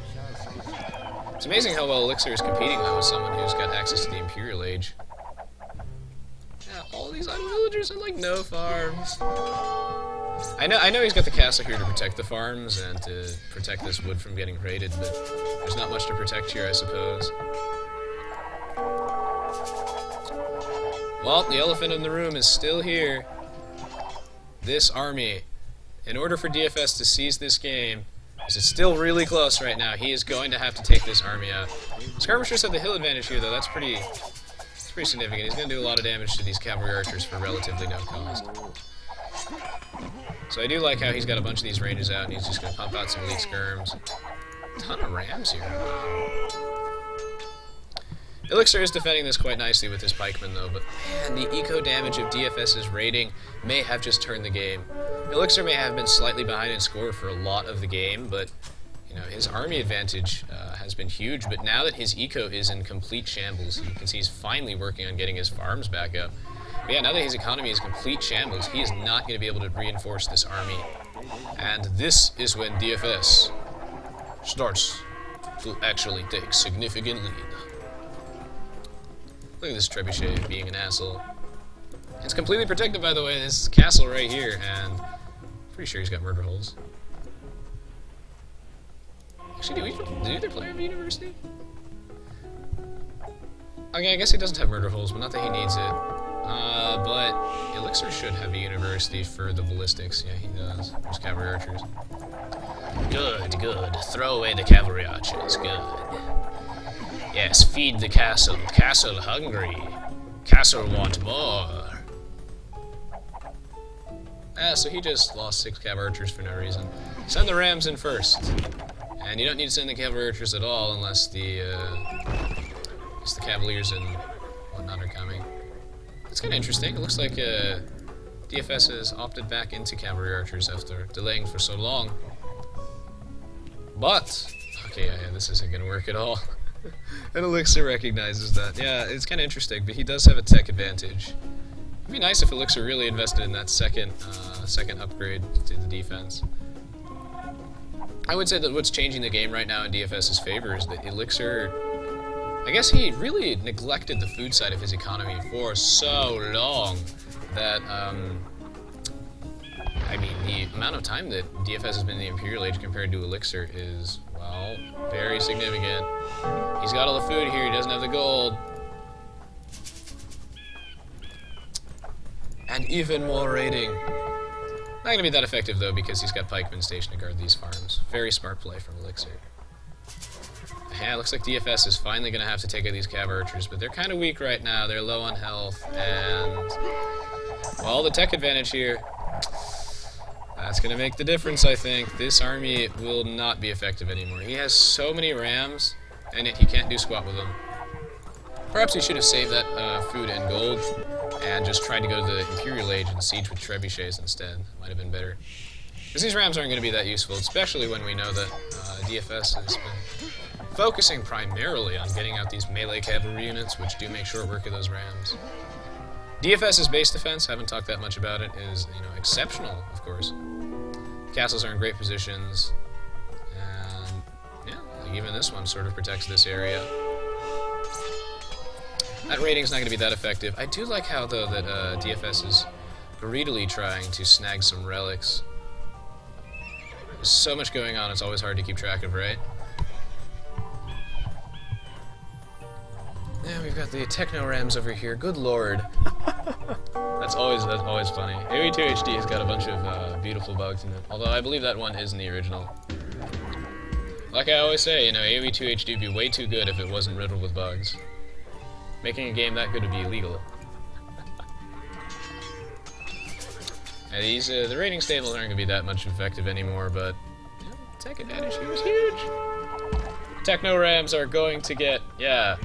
[SPEAKER 1] It's amazing how well Elixir is competing though with someone who's got access to the Imperial Age. Yeah, all these idle villagers have like no farms. I know he's got the castle here to protect the farms and to protect this wood from getting raided, but there's not much to protect here, I suppose. Well, the elephant in the room is still here. This army. In order for DFS to seize this game, because it's still really close right now, he is going to have to take this army out. Skirmishers have the hill advantage here, though. That's pretty significant. He's going to do a lot of damage to these cavalry archers for relatively no cost. So I do like how he's got a bunch of these ranges out, and he's just going to pump out some elite skirms. Ton of rams here. Elixir is defending this quite nicely with his pikemen, though, but man, the eco damage of DFS's raiding may have just turned the game. Elixir may have been slightly behind in score for a lot of the game, but you know, his army advantage has been huge, but now that his eco is in complete shambles, you can see he's finally working on getting his farms back up. But yeah, now that his economy is complete shambles, he is not going to be able to reinforce this army. And this is when DFS starts to actually take significant lead. Look at this trebuchet being an asshole. It's completely protected, by the way, this castle right here, and pretty sure he's got murder holes. Actually, do either player have a university? Okay, I guess he doesn't have murder holes, but not that he needs it. But Elixir should have a university for the ballistics. Yeah, he does. There's cavalry archers. Good, good. Throw away the cavalry archers. Good. Yes, feed the castle. Castle hungry. Castle want more. Ah, so he just lost 6 cav archers for no reason. Send the rams in first. And you don't need to send the cavalry archers at all unless the cavaliers and whatnot are coming. That's kind of interesting. It looks like DFS has opted back into cavalry archers after delaying for so long. But, okay, yeah, this isn't going to work at all. And Elixir recognizes that. Yeah, it's kind of interesting, but he does have a tech advantage. It'd be nice if Elixir really invested in that second upgrade to the defense. I would say that what's changing the game right now in DFS's favor is that Elixir, I guess he really neglected the food side of his economy for so long that, I mean, the amount of time that DFS has been in the Imperial Age compared to Elixir is, well, very significant. He's got all the food here, he doesn't have the gold. And even more raiding. Not going to be that effective, though, because he's got pikemen stationed to guard these farms. Very smart play from Elixir. Yeah, it looks like DFS is finally going to have to take out these cav archers, but they're kind of weak right now. They're low on health, and well, the tech advantage here, that's going to make the difference, I think. This army will not be effective anymore. He has so many rams, and he can't do squat with them. Perhaps he should have saved that food and gold and just tried to go to the Imperial Age and siege with trebuchets instead. Might have been better. Because these rams aren't going to be that useful, especially when we know that DFS has been focusing primarily on getting out these melee cavalry units, which do make short work of those rams. DFS's base defense, haven't talked that much about it, is, you know, exceptional, of course. Castles are in great positions, and yeah, like even this one sort of protects this area. That rating's not going to be that effective. I do like how, though, that DFS is greedily trying to snag some relics. There's so much going on, it's always hard to keep track of, right? Yeah, we've got the Techno Rams over here. Good lord. That's always funny. Aoe2 HD has got a bunch of beautiful bugs in it. Although I believe that one is in the original. Like I always say, you know, Aoe2 HD would be way too good if it wasn't riddled with bugs. Making a game that good would be illegal. And these, the rating stables aren't going to be that much effective anymore, but you know, tech advantage here is huge. Techno Rams are going to get, yeah.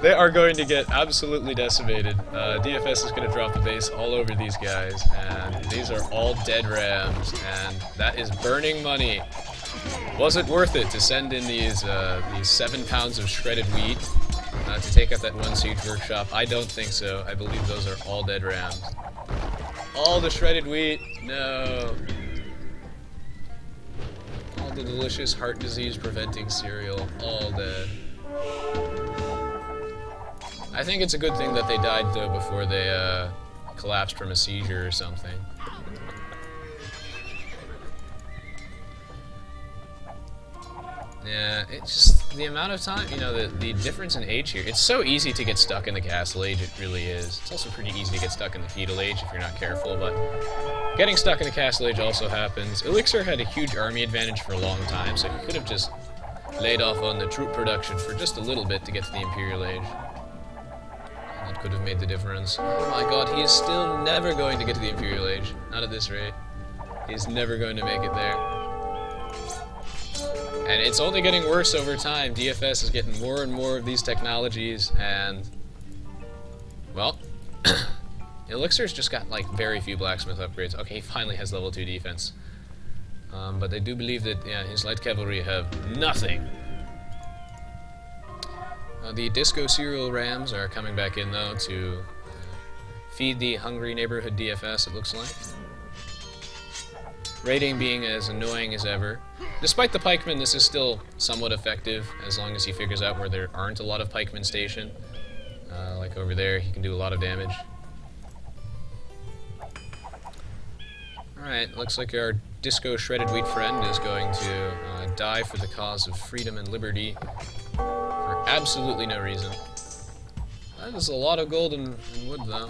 [SPEAKER 1] They are going to get absolutely decimated. DFS is going to drop the base all over these guys, and these are all dead rams, and that is burning money. Was it worth it to send in these 7 pounds of shredded wheat to take out that one siege workshop? I don't think so. I believe those are all dead rams. All the shredded wheat, no. All the delicious heart disease preventing cereal, all dead. I think it's a good thing that they died, though, before they collapsed from a seizure or something. Yeah, it's just the amount of time, you know, the difference in age here. It's so easy to get stuck in the Castle Age, it really is. It's also pretty easy to get stuck in the Feudal Age if you're not careful, but getting stuck in the Castle Age also happens. Elixir had a huge army advantage for a long time, so he could have just laid off on the troop production for just a little bit to get to the Imperial Age. That could have made the difference. Oh my god, he is still never going to get to the Imperial Age. Not at this rate. He's never going to make it there. And it's only getting worse over time. DFS is getting more and more of these technologies, and well, Elixir's just got like very few blacksmith upgrades. Okay, he finally has level 2 defense. But I do believe that his light cavalry have nothing. The Disco Cereal Rams are coming back in, though, to feed the hungry neighborhood DFS, it looks like. Rating being as annoying as ever. Despite the pikemen, this is still somewhat effective, as long as he figures out where there aren't a lot of pikemen stationed. Like over there, he can do a lot of damage. Alright, looks like our Disco Shredded Wheat friend is going to die for the cause of freedom and liberty. For absolutely no reason. That is a lot of gold and wood, though.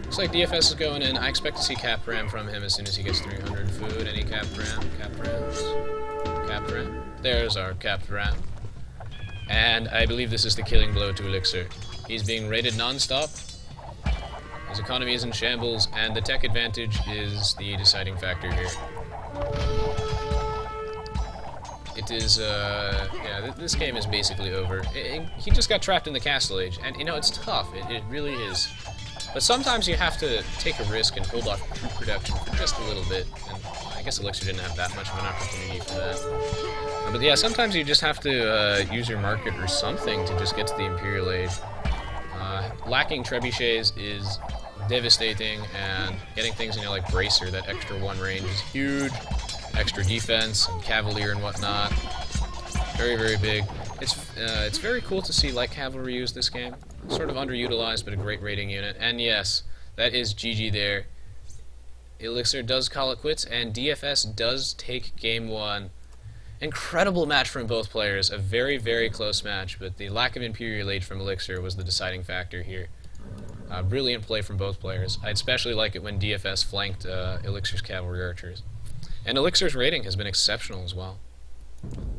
[SPEAKER 1] Looks like DFS is going in. I expect to see Cap Ram from him as soon as he gets 300 food. Any Cap Ram? Cap Rams? Cap Ram? There's our Cap Ram. And I believe this is the killing blow to Elixir. He's being raided non-stop. His economy is in shambles, and the tech advantage is the deciding factor here. It is, yeah, this game is basically over. He just got trapped in the Castle Age, and, you know, it's tough. It really is. But sometimes you have to take a risk and hold off troop production for just a little bit, and I guess Elixir didn't have that much of an opportunity for that. But yeah, sometimes you just have to use your market or something to just get to the Imperial Age. Lacking trebuchets is devastating, and getting things, you know, like Bracer, that extra 1 range, is huge. Extra defense and Cavalier and whatnot. Very, very big. It's very cool to see light cavalry use this game. Sort of underutilized, but a great rating unit. And yes, that is GG there. Elixir does call it quits, and DFS does take game 1. Incredible match from both players. A very, very close match, but the lack of Imperial Age from Elixir was the deciding factor here. Brilliant play from both players. I'd especially like it when DFS flanked Elixir's cavalry archers. And Elixir's rating has been exceptional as well.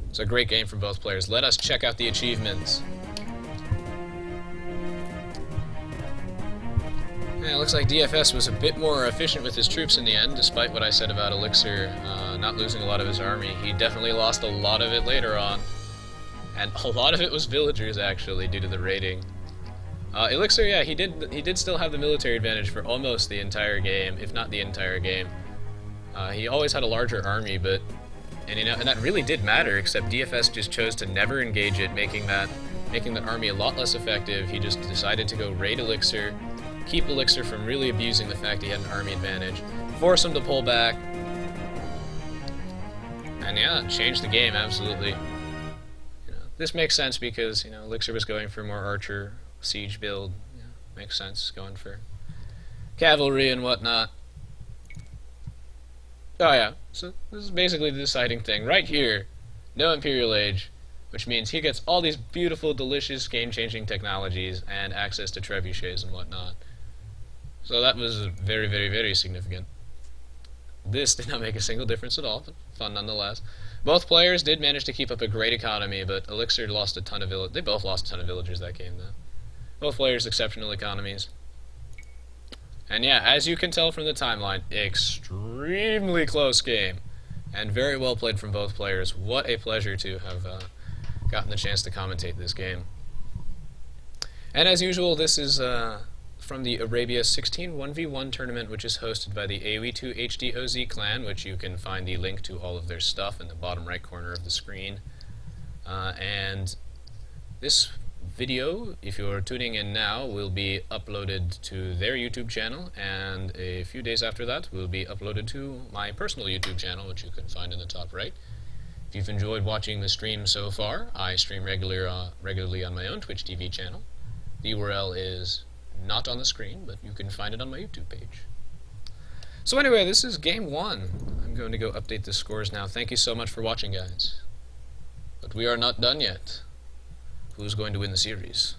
[SPEAKER 1] It's a great game from both players. Let us check out the achievements. Yeah, it looks like DFS was a bit more efficient with his troops in the end, despite what I said about Elixir not losing a lot of his army. He definitely lost a lot of it later on. And a lot of it was villagers, actually, due to the raiding. Elixir, yeah, he did still have the military advantage for almost the entire game, if not the entire game. He always had a larger army, but and that really did matter. Except DFS just chose to never engage it, making that army a lot less effective. He just decided to go raid Elixir, keep Elixir from really abusing the fact he had an army advantage, force him to pull back, and yeah, change the game absolutely. This makes sense because Elixir was going for more archer siege build. Makes sense going for cavalry and whatnot. Oh yeah, so this is basically the deciding thing right here. No Imperial Age, which means he gets all these beautiful, delicious, game-changing technologies and access to trebuchets and whatnot. So that was very, very, very significant. This did not make a single difference at all, but fun nonetheless. Both players did manage to keep up a great economy, but Elixir lost a ton of villagers. They both lost a ton of villagers that game, though. Both players exceptional economies. And yeah, as you can tell from the timeline, extremely close game. And very well played from both players. What a pleasure to have gotten the chance to commentate this game. And as usual, this is from the Arabia 16 1v1 tournament, which is hosted by the Aoe2 HD OZ Clan, which you can find the link to all of their stuff in the bottom right corner of the screen. And this video, if you're tuning in now, will be uploaded to their YouTube channel, and a few days after that will be uploaded to my personal YouTube channel, which you can find in the top right. If you've enjoyed watching the stream so far, I stream regularly on my own Twitch TV channel. The URL is not on the screen, but you can find it on my YouTube page. So anyway, this is game 1. I'm going to go update the scores now. Thank you so much for watching, guys. But we are not done yet. Who's going to win the series?